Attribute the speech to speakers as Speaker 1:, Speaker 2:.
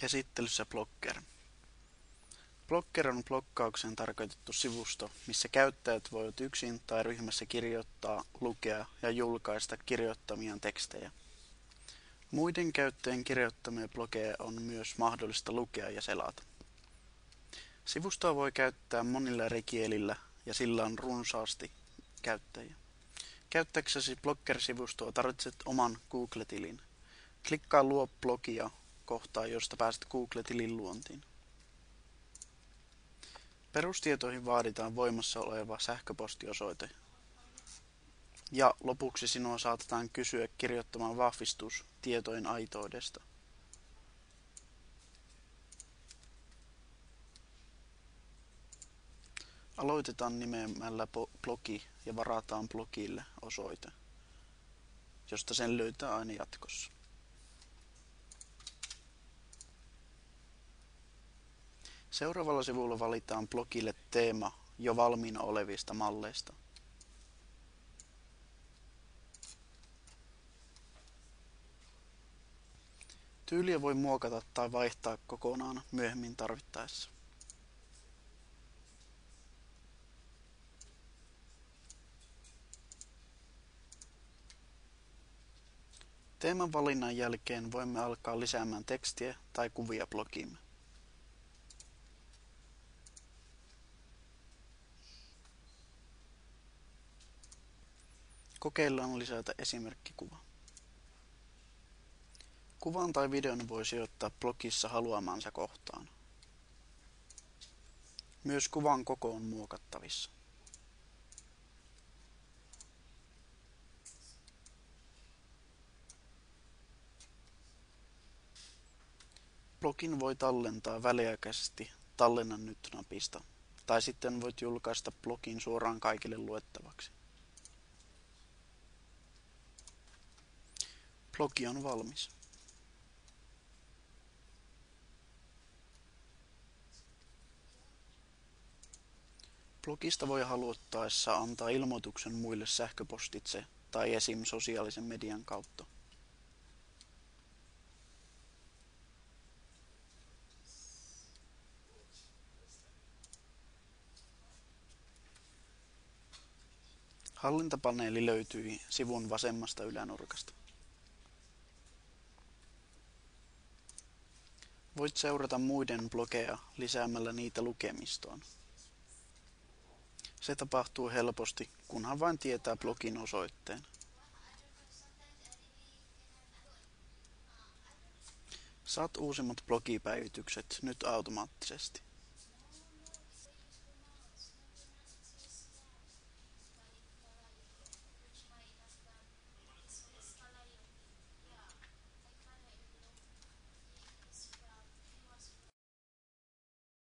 Speaker 1: Esittelyssä Blogger. Blogger on bloggaukseen tarkoitettu sivusto, missä käyttäjät voivat yksin tai ryhmässä kirjoittaa, lukea ja julkaista kirjoittamiaan tekstejä. Muiden käyttäjien kirjoittamia blogeja on myös mahdollista lukea ja selata. Sivustoa voi käyttää monilla eri kielillä ja sillä on runsaasti käyttäjiä. Käyttääksesi Blogger-sivustoa tarvitset oman Google-tilin. Klikkaa Luo blogia kohtaa, josta pääset Google-tilin luontiin. Perustietoihin vaaditaan voimassa oleva sähköpostiosoite. Ja lopuksi sinua saatetaan kysyä kirjoittamaan vahvistus tietojen aitoudesta. Aloitetaan nimeämällä blogi ja varataan blogille osoite, josta sen löytää aina jatkossa. Seuraavalla sivulla valitaan blogille teema jo valmiina olevista malleista. Tyyliä voi muokata tai vaihtaa kokonaan myöhemmin tarvittaessa. Teeman valinnan jälkeen voimme alkaa lisäämään tekstiä tai kuvia blogiimme. Kokeillaan lisätä esimerkkikuva. Kuvan tai videon voi sijoittaa blogissa haluamansa kohtaan. Myös kuvan koko on muokattavissa. Blogin voi tallentaa väliaikaisesti Tallenna nyt-napista, tai sitten voit julkaista blogin suoraan kaikille luettavaksi. Blogi on valmis. Blogista voi haluttaessa antaa ilmoituksen muille sähköpostitse tai esim. Sosiaalisen median kautta. Hallintapaneeli löytyi sivun vasemmasta ylänurkasta. Voit seurata muiden blogeja lisäämällä niitä lukemistoon. Se tapahtuu helposti, kunhan vain tietää blogin osoitteen. Saat uusimmat blogipäivitykset nyt automaattisesti.